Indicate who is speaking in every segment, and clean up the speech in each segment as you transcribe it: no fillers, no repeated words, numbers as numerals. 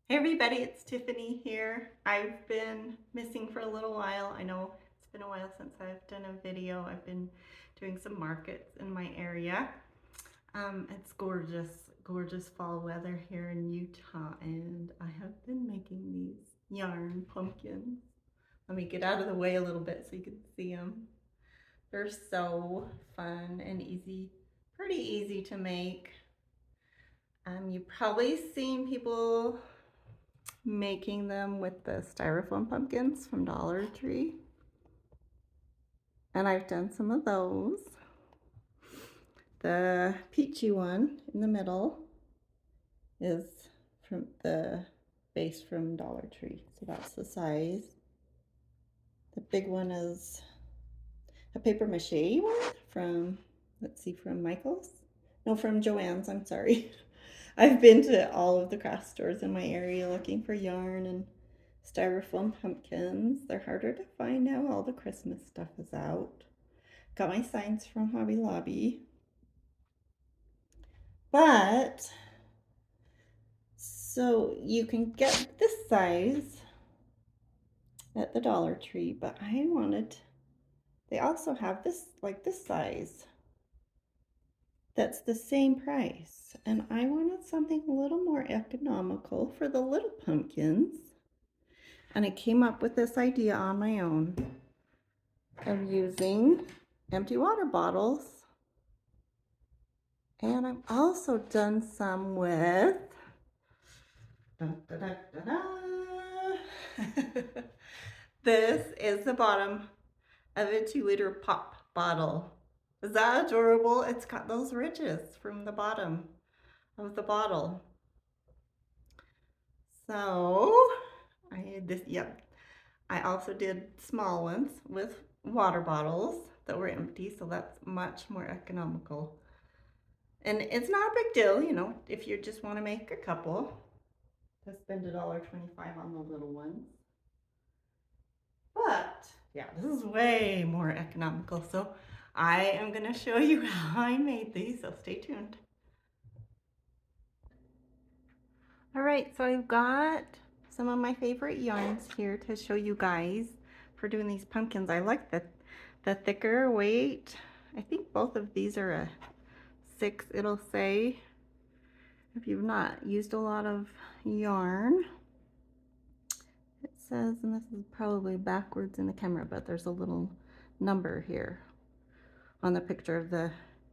Speaker 1: Hey everybody, it's Tiffany here. I've been missing for a little while. I know it's been a while since I've done a video. I've been doing some markets in my area. It's gorgeous, gorgeous fall weather here in Utah, and I have been making these yarn pumpkins. Let me get out of the way a little bit so you can see them. They're so fun and easy, pretty easy to make. You've probably seen people making them with the styrofoam pumpkins from Dollar Tree. And I've done some of those. The peachy one in the middle is from the base from Dollar Tree. So that's the size. The big one is a paper mache one from, let's see, from Michael's. No, from Joann's, I'm sorry. I've been to all of the craft stores in my area looking for yarn and styrofoam pumpkins. They're harder to find now. All the Christmas stuff is out. Got my signs from Hobby Lobby. But, so you can get this size at the Dollar Tree, but I wanted, they also have this, like this size. That's the same price. And I wanted something a little more economical for the little pumpkins. And I came up with this idea on my own of using empty water bottles. And I've also done some with this is the bottom of a 2-liter pop bottle. Is that adorable? It's got those ridges from the bottom of the bottle. So I did this, yep. I also did small ones with water bottles that were empty, so that's much more economical. And it's not a big deal, you know, if you just want to make a couple, to spend $1.25 on the little ones. But yeah, this is way more economical. So I am going to show you how I made these, so stay tuned. All right, so I've got some of my favorite yarns here to show you guys for doing these pumpkins. I like the thicker weight. I think both of these are a 6, it'll say, if you've not used a lot of yarn. It says, and this is probably backwards in the camera, but there's a little number here on the picture of the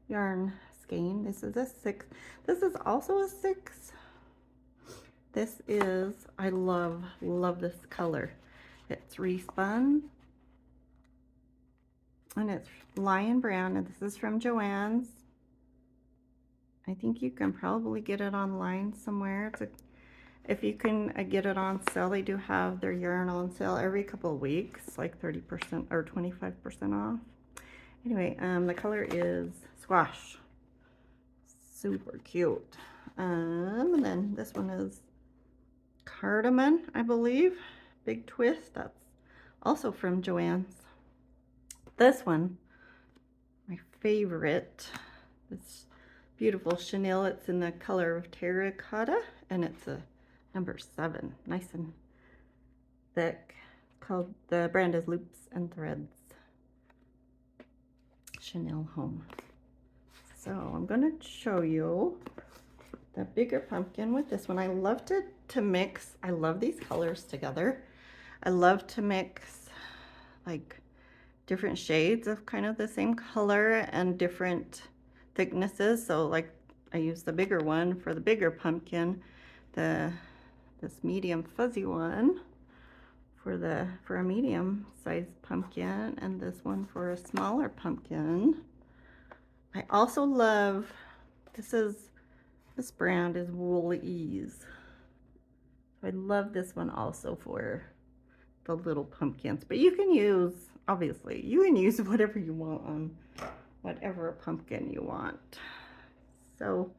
Speaker 1: yarn skein. This is a 6. This is also a 6. This is, I love this color. It's Re-spun, and it's lion brown, and this is from Joann's. I think you can probably get it online somewhere. If you can get it on sale, they do have their yarn on sale every couple of weeks, like 30% or 25% off. Anyway, the color is squash. Super cute. And then this one is cardamom, I believe. Big twist. That's also from Joann's. This one, my favorite. This beautiful chenille. It's in the color of terracotta, and it's a number 7. Nice and thick. Called, the brand is Loops and Threads. Chenille Home. So I'm going to show you the bigger pumpkin with this one. I love to mix. I love these colors together. I love to mix like different shades of kind of the same color and different thicknesses. So like I use the bigger one for the bigger pumpkin, this medium fuzzy one for a medium sized pumpkin, and this one for a smaller pumpkin. I also love, this brand is Wool Ease. I love this one also for the little pumpkins, but you can use, obviously, you can use whatever you want on whatever pumpkin you want. So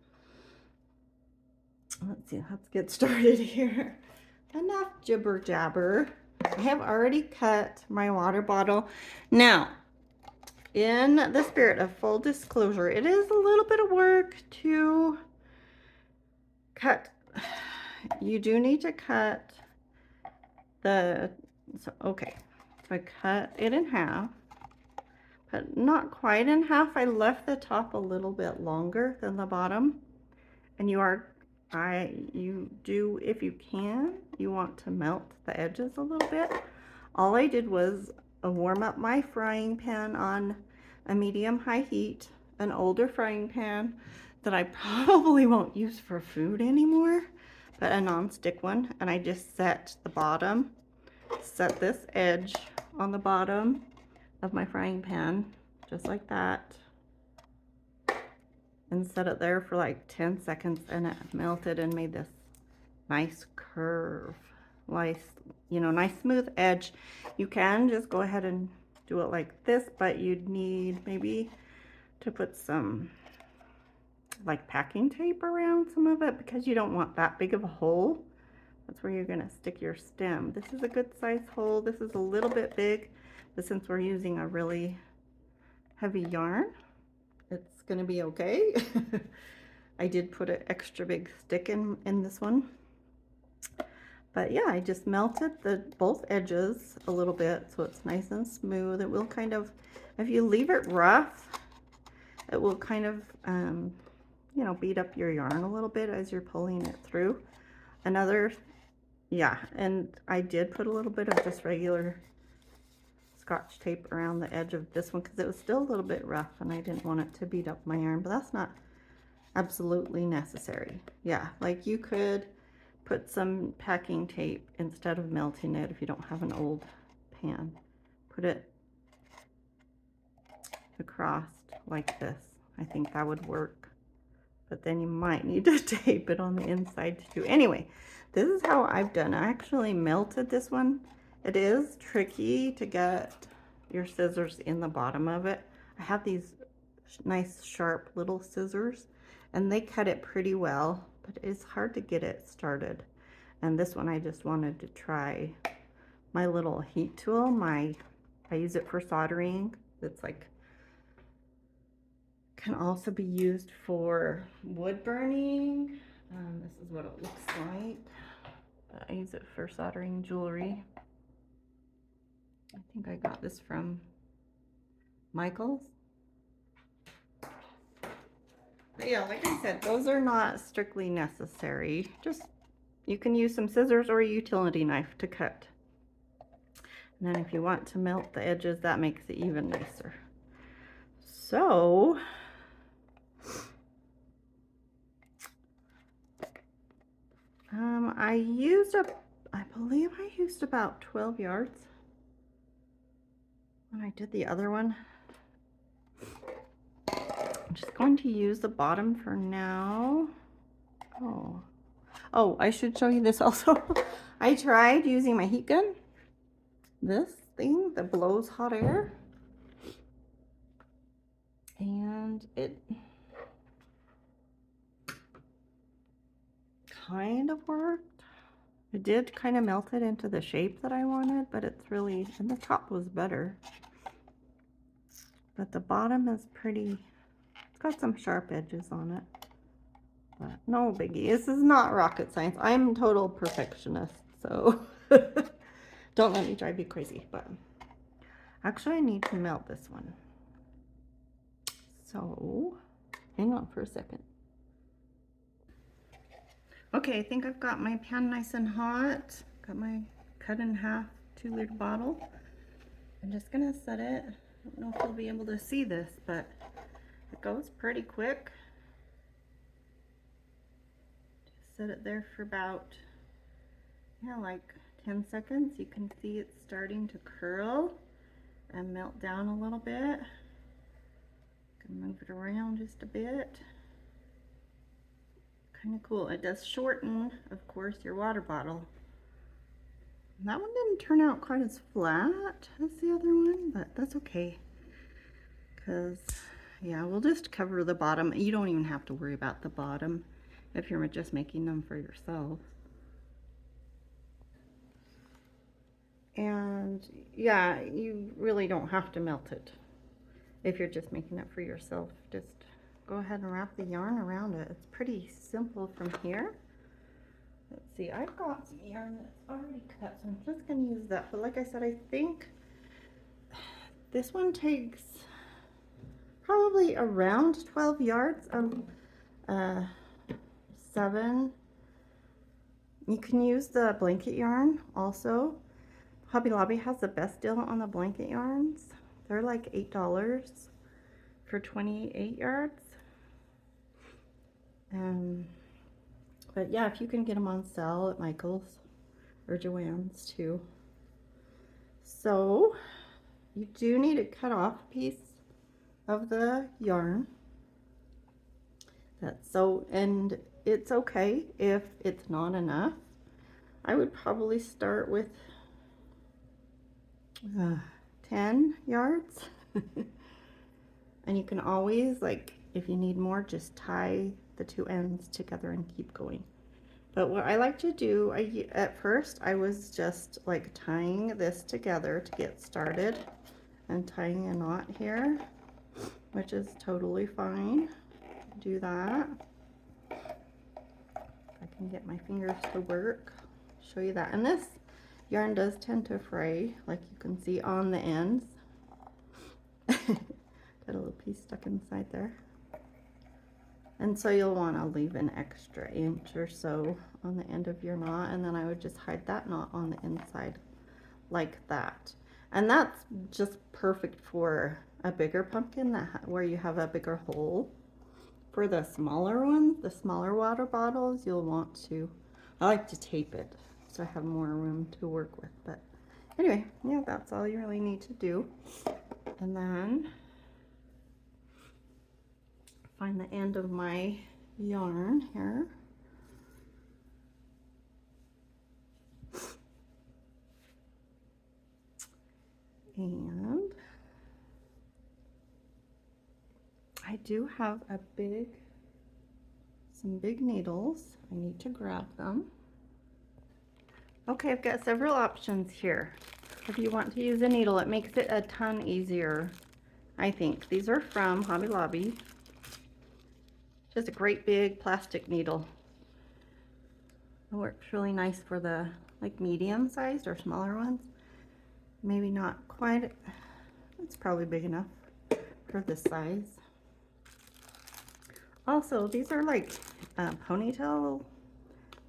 Speaker 1: let's see, let's get started here. Enough jibber jabber. I have already cut my water bottle. Now, in the spirit of full disclosure, it is a little bit of work to cut you do need to cut the, okay, so I cut it in half, but not quite in half. I left the top a little bit longer than the bottom, and you do, if you can, you want to melt the edges a little bit. All I did was warm up my frying pan on a medium-high heat, an older frying pan that I probably won't use for food anymore, but a non-stick one, and I just set this edge on the bottom of my frying pan, just like that, and set it there for like 10 seconds, and it melted and made this nice curve, nice, nice smooth edge. You can just go ahead and do it like this, but you'd need maybe to put some like packing tape around some of it, because you don't want that big of a hole. That's where you're gonna stick your stem. This is a good size hole. This is a little bit big, but since we're using a really heavy yarn, it's gonna be okay. I did put an extra big stick in this one. But yeah, I just melted both edges a little bit so it's nice and smooth. It will kind of, if you leave it rough, it will kind of, beat up your yarn a little bit as you're pulling it through. Yeah, and I did put a little bit of just regular Scotch tape around the edge of this one because it was still a little bit rough and I didn't want it to beat up my yarn, but that's not absolutely necessary. Yeah, like you could put some packing tape instead of melting it if you don't have an old pan. Put it across like this. I think that would work. But then you might need to tape it on the inside too. Anyway, this is how I've done. I actually melted this one. It is tricky to get your scissors in the bottom of it. I have these nice sharp little scissors and they cut it pretty well, but it's hard to get it started. And this one I just wanted to try my little heat tool. I use it for soldering. It's like, can also be used for wood burning. This is what it looks like. I use it for soldering jewelry. I think I got this from Michael's. But yeah, like I said, those are not strictly necessary. Just, you can use some scissors or a utility knife to cut. And then if you want to melt the edges, that makes it even nicer. So, I believe I used about 12 yards when I did the other one. I'm just going to use the bottom for now. Oh, I should show you this also. I tried using my heat gun, this thing that blows hot air, and it kind of worked. It did kind of melt it into the shape that I wanted, but it's really, and the top was better. But the bottom is pretty, it's got some sharp edges on it. But no biggie. This is not rocket science. I'm a total perfectionist, so don't let me drive you crazy. But actually I need to melt this one. So hang on for a second. Okay, I think I've got my pan nice and hot. Got my cut in half 2-liter bottle. I'm just gonna set it. I don't know if you'll be able to see this, but it goes pretty quick. Just set it there for about, like 10 seconds. You can see it's starting to curl and melt down a little bit. Can move it around just a bit. Kind of cool. It does shorten, of course, your water bottle. That one didn't turn out quite as flat as the other one, but that's okay. Because, yeah, we'll just cover the bottom. You don't even have to worry about the bottom if you're just making them for yourself. And, yeah, you really don't have to melt it if you're just making it for yourself. Just go ahead and wrap the yarn around it. It's pretty simple from here. let's see, I've got some yarn that's already cut, so I'm just going to use that. But like I said, I think this one takes probably around 12 yards of 7. You can use the blanket yarn also. Hobby Lobby has the best deal on the blanket yarns. They're like $8 for 28 yards. But yeah, if you can get them on sale at Michael's or Joann's too. So you do need to cut off a piece of the yarn. And it's okay if it's not enough. I would probably start with 10 yards. And you can always, like, if you need more, just tie the two ends together and keep going. But what I like to do, at first I was just like tying this together to get started and tying a knot here, which is totally fine. Do that. If I can get my fingers to work, show you that. And this yarn does tend to fray, like you can see on the ends. Got a little piece stuck inside there. And so you'll want to leave an extra inch or so on the end of your knot, and then I would just hide that knot on the inside like that. And that's just perfect for a bigger pumpkin where you have a bigger hole. For the smaller ones, the smaller water bottles, you'll want to, I like to tape it so I have more room to work with. But anyway, yeah, that's all you really need to do. And then find the end of my yarn here. And I do have some big needles. I need to grab them. Okay, I've got several options here. If you want to use a needle, it makes it a ton easier, I think. These are from Hobby Lobby. Just a great big plastic needle. It works really nice for the like medium sized or smaller ones. Maybe not quite, it's probably big enough for this size. Also, these are like ponytail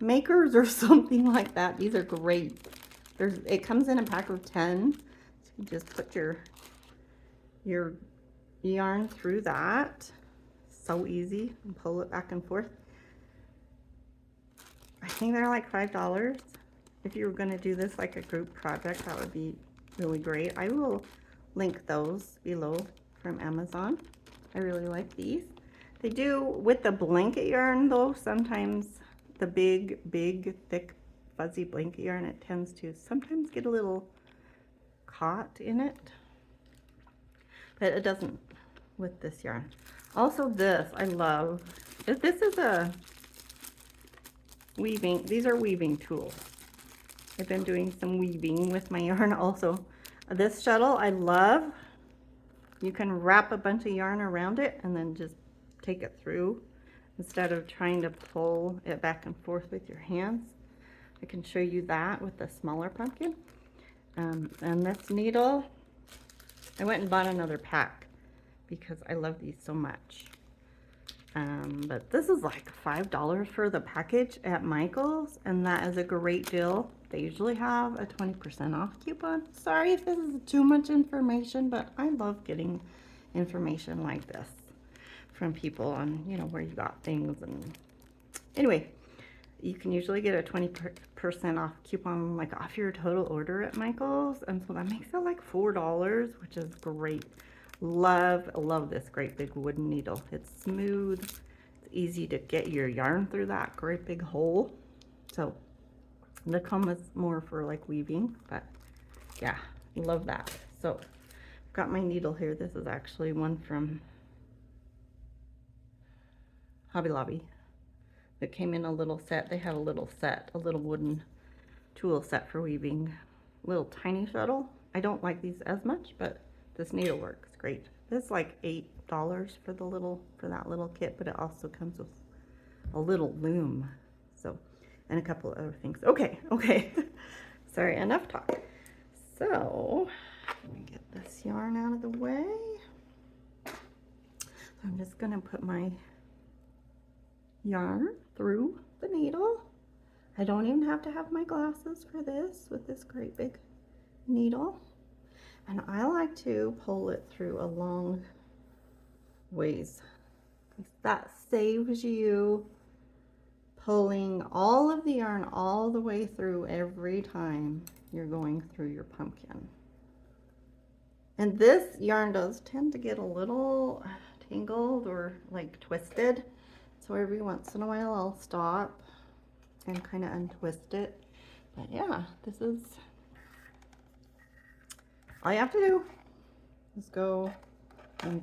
Speaker 1: makers or something like that. These are great. It comes in a pack of 10. So you just put your yarn through that. So easy, and pull it back and forth. I think they're like $5. If you were going to do this like a group project, that would be really great. I will link those below from Amazon. I really like these. They do, with the blanket yarn though, sometimes the big, thick, fuzzy blanket yarn, it tends to sometimes get a little caught in it. But it doesn't with this yarn. Also this, I love. This is a weaving, these are weaving tools. I've been doing some weaving with my yarn also. This shuttle, I love. You can wrap a bunch of yarn around it and then just take it through instead of trying to pull it back and forth with your hands. I can show you that with the smaller pumpkin. And this needle, I went and bought another pack because I love these so much. But this is like $5 for the package at Michael's, and that is a great deal. They usually have a 20% off coupon. Sorry if this is too much information, but I love getting information like this from people on, you know, where you got things. And anyway, you can usually get a 20% off coupon, like off your total order at Michael's, and so that makes it like $4, which is great. Love this great big wooden needle. It's smooth, it's easy to get your yarn through that great big hole. So the comb is more for like weaving, but yeah, love that. So I've got my needle here. This is actually one from Hobby Lobby. It came in a little set. They have a little set, a little wooden tool set for weaving. Little tiny shuttle. I don't like these as much, but this needle works great. It's like $8 for that little kit, but it also comes with a little loom. So and a couple other things. Okay, okay. Sorry, enough talk. So, let me get this yarn out of the way. I'm just gonna put my yarn through the needle. I don't even have to have my glasses for this with this great big needle. And I like to pull it through a long ways. That saves you pulling all of the yarn all the way through every time you're going through your pumpkin. And this yarn does tend to get a little tangled or like twisted. So every once in a while I'll stop and kind of untwist it. But yeah, this is all you have to do is go and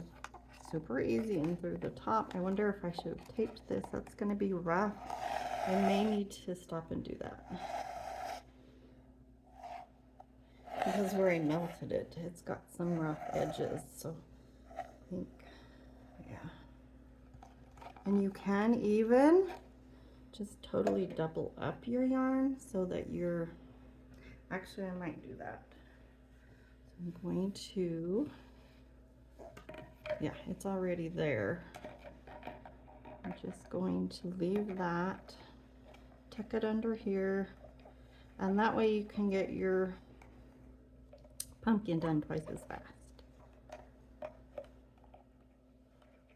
Speaker 1: super easy and through the top. I wonder if I should have taped this. That's going to be rough. I may need to stop and do that. Because where I melted it, it's got some rough edges. So I think, yeah. And you can even just totally double up your yarn so that you're, actually I might do that. So I'm going to, yeah, it's already there. I'm just going to leave that, tuck it under here, and that way you can get your pumpkin done twice as fast.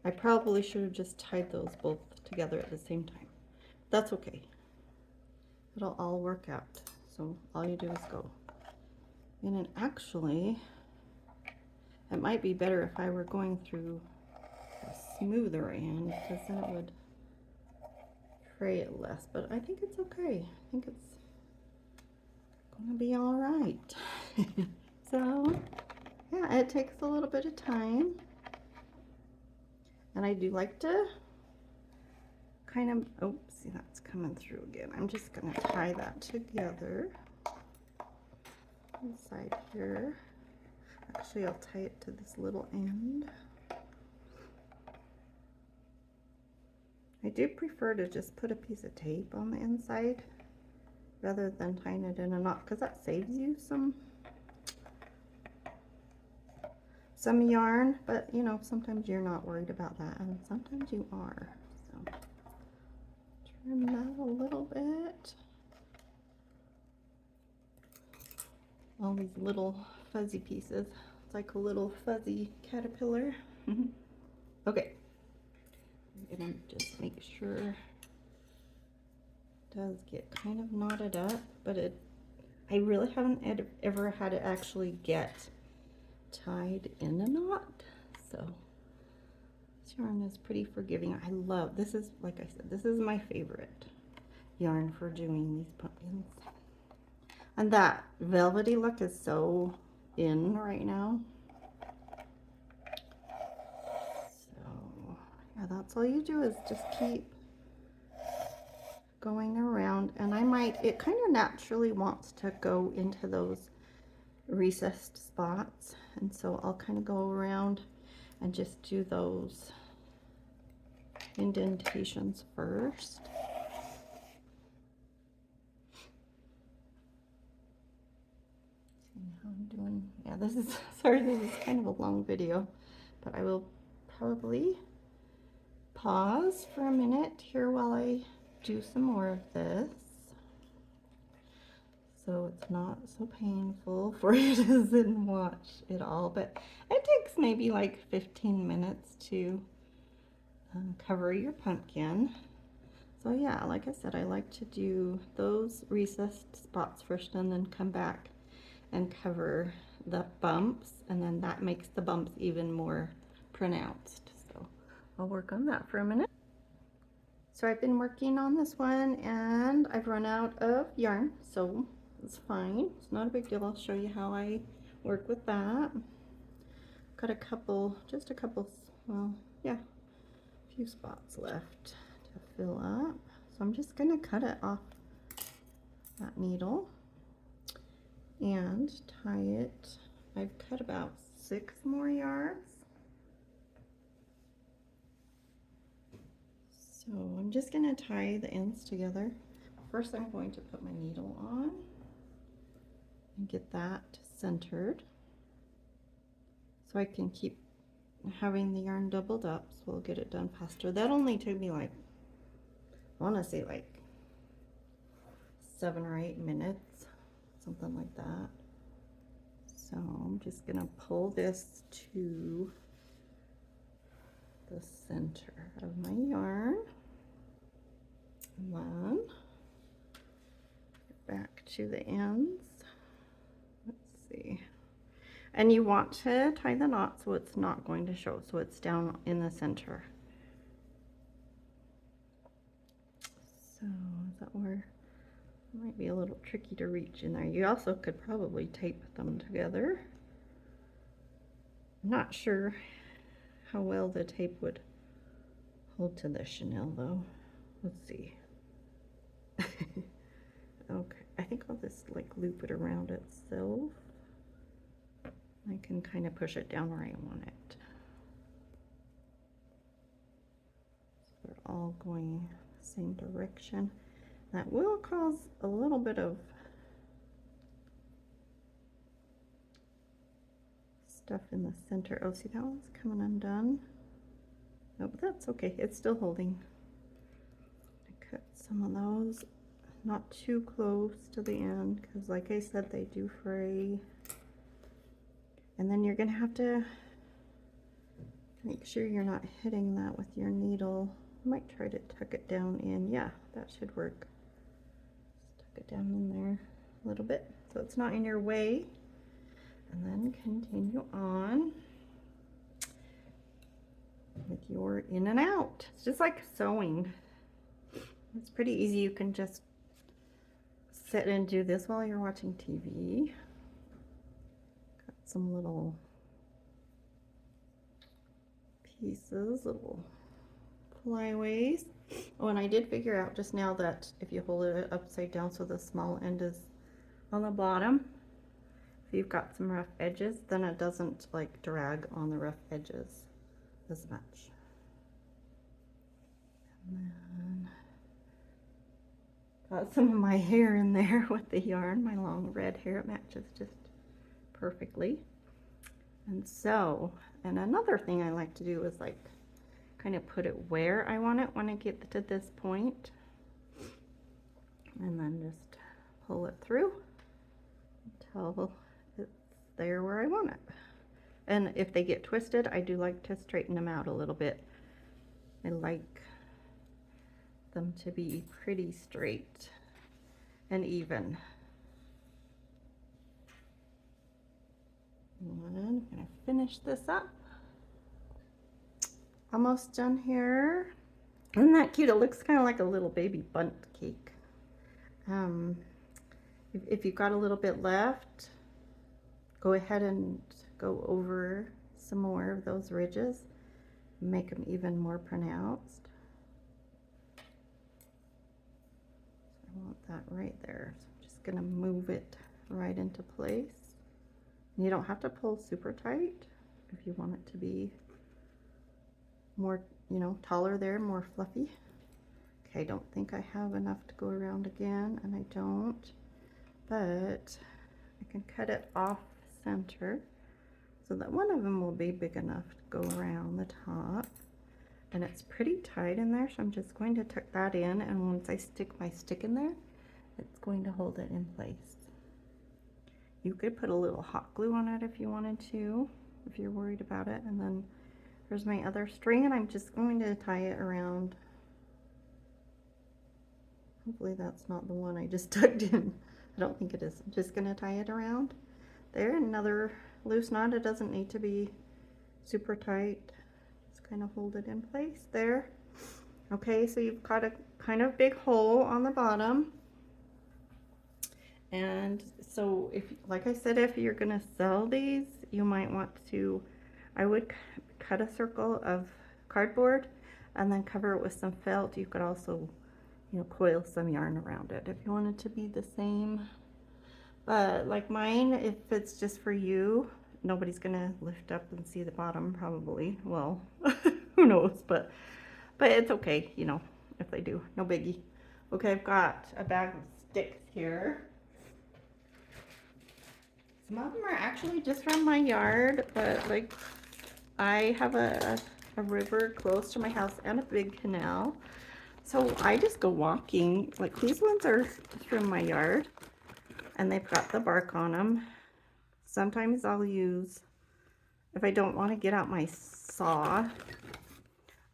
Speaker 1: I probably should have just tied those both together at the same time. That's okay. It'll all work out. So all you do is go. And then actually, it might be better if I were going through a smoother end, because then it would fray it less. But I think it's okay. I think it's gonna be all right. So yeah, it takes a little bit of time. And I do like to kind of, oh, see that's coming through again. I'm just gonna tie that together inside here. Actually, I'll tie it to this little end. I do prefer to just put a piece of tape on the inside rather than tying it in a knot, because that saves you some yarn, but you know, sometimes you're not worried about that, and sometimes you are. So trim that a little bit. All these little fuzzy pieces. It's like a little fuzzy caterpillar. Okay. I'm gonna just make sure it does get kind of knotted up, but I really haven't ever had it actually get tied in a knot. So this yarn is pretty forgiving. I love, this is, like I said, this is my favorite yarn for doing these pumpkins. And that velvety look is so in right now. So yeah, that's all you do is just keep going around. And it kind of naturally wants to go into those recessed spots. And so I'll kind of go around and just do those indentations first. How I'm doing. Yeah, this is, sorry, this is kind of a long video, but I will probably pause for a minute here while I do some more of this, so it's not so painful for you to sit and watch it all. But it takes maybe like 15 minutes to cover your pumpkin. So yeah, like I said, I like to do those recessed spots first and then come back and cover the bumps, and then that makes the bumps even more pronounced. So I'll work on that for a minute. So I've been working on this one and I've run out of yarn, so it's fine. It's not a big deal. I'll show you how I work with that. Got a couple, just a couple, well, yeah, a few spots left to fill up. So I'm just gonna cut it off that needle and tie it. I've cut about 6 more yards. So I'm just gonna tie the ends together. first I'm going to put my needle on and get that centered so I can keep having the yarn doubled up, so we'll get it done faster. That only took me like, I want to say like 7 or 8 minutes, something like that. So I'm just gonna pull this to the center of my yarn, and then back to the ends. Let's see. And you want to tie the knot so it's not going to show, so it's down in the center. So is that where it might be a little tricky to reach in there? You also could probably tape them together. I'm not sure how well the tape would hold to the chenille though. Let's see. Okay, I think I'll just like loop it around itself. I can kind of push it down where I want it. So they're all going the same direction. That will cause a little bit of stuff in the center. Oh, see, that one's coming undone. No, but that's okay. It's still holding. I cut some of those, not too close to the end, because like I said, they do fray. And then you're going to have to make sure you're not hitting that with your needle. I might try to tuck it down in. Yeah, that should work. Just tuck it down in there a little bit so it's not in your way. And then continue on with your in and out. It's just like sewing. It's pretty easy. You can just sit and do this while you're watching TV. Got some little pieces, little flyaways. Oh, and I did figure out just now that if you hold it upside down so the small end is on the bottom, if you've got some rough edges, then it doesn't like drag on the rough edges as much. And then got some of my hair in there with the yarn, my long red hair. It matches just perfectly. And so, and another thing I like to do is like kind of put it where I want it when I get to this point, and then just pull it through until it's there where I want it. And if they get twisted, I do like to straighten them out a little bit. I like them to be pretty straight and even. And I'm gonna finish this up. Almost done here. Isn't that cute? It looks kind of like a little baby bundt cake. If you've got a little bit left, go ahead and go over some more of those ridges, make them even more pronounced. So I want that right there. So I'm just gonna move it right into place. And you don't have to pull super tight if you want it to be more, you know, taller there, more fluffy. Okay, I don't think I have enough to go around again, and I don't, but I can cut it off center so that one of them will be big enough to go around the top. And it's pretty tight in there, so I'm just going to tuck that in, and once I stick my stick in there, it's going to hold it in place. You could put a little hot glue on it if you wanted to, if you're worried about it. And then there's my other string, and I'm just going to tie it around. Hopefully that's not the one I just tucked in. I don't think it is. I'm just going to tie it around there. Another loose knot. It doesn't need to be super tight. Just kind of hold it in place there. Okay, so you've got a kind of big hole on the bottom. And so, if, like I said, if you're going to sell these, you might want to, I would cut a circle of cardboard and then cover it with some felt. You could also, you know, coil some yarn around it if you want it to be the same. But like mine, if it's just for you, nobody's going to lift up and see the bottom probably. Well, who knows, but it's okay, you know, if they do, no biggie. Okay, I've got a bag of sticks here. Some of them are actually just from my yard, but like I have a river close to my house and a big canal. So I just go walking. Like these ones are from my yard and they've got the bark on them. Sometimes I'll use, if I don't want to get out my saw,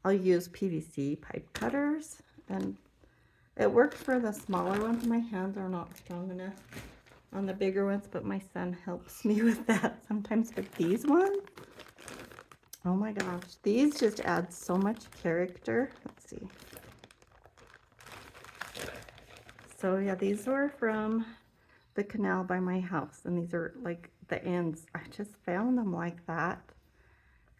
Speaker 1: I'll use PVC pipe cutters, and it works for the smaller ones. My hands are not strong enough on the bigger ones, but my son helps me with that sometimes. But these ones, oh my gosh, these just add so much character. Let's see. So yeah, these were from the canal by my house, and these are like the ends. I just found them like that.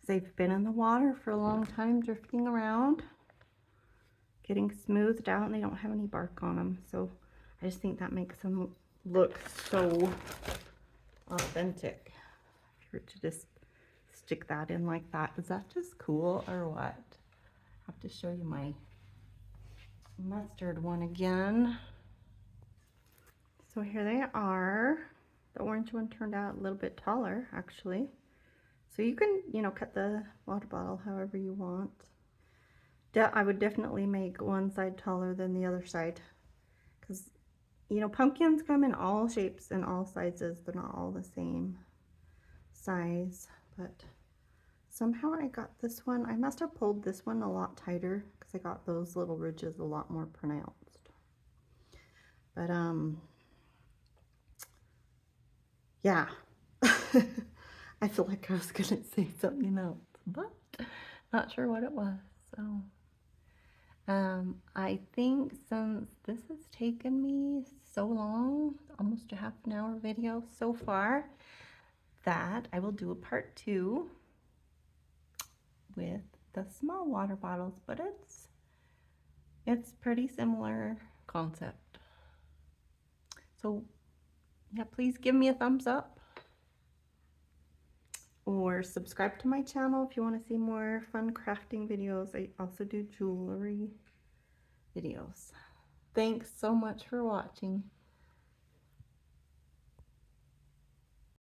Speaker 1: They've been in the water for a long time, drifting around, getting smoothed out, and they don't have any bark on them. So I just think that makes them look so authentic. If you were to just stick that in like that, is that just cool or what? I have to show you my mustard one again. So here they are. The orange one turned out a little bit taller, actually. So you can, you know, cut the water bottle however you want. I would definitely make one side taller than the other side, because, you know, pumpkins come in all shapes and all sizes. They're not all the same size, but somehow I got this one. I must have pulled this one a lot tighter because I got those little ridges a lot more pronounced. But, yeah. I feel like I was gonna say something else, but not sure what it was. So I think since this has taken me so long, almost a half an hour video so far, that I will do a part 2 with the small water bottles, but it's pretty similar concept. So yeah, please give me a thumbs up, or subscribe to my channel if you want to see more fun crafting videos. I also do jewelry videos. Thanks so much for watching.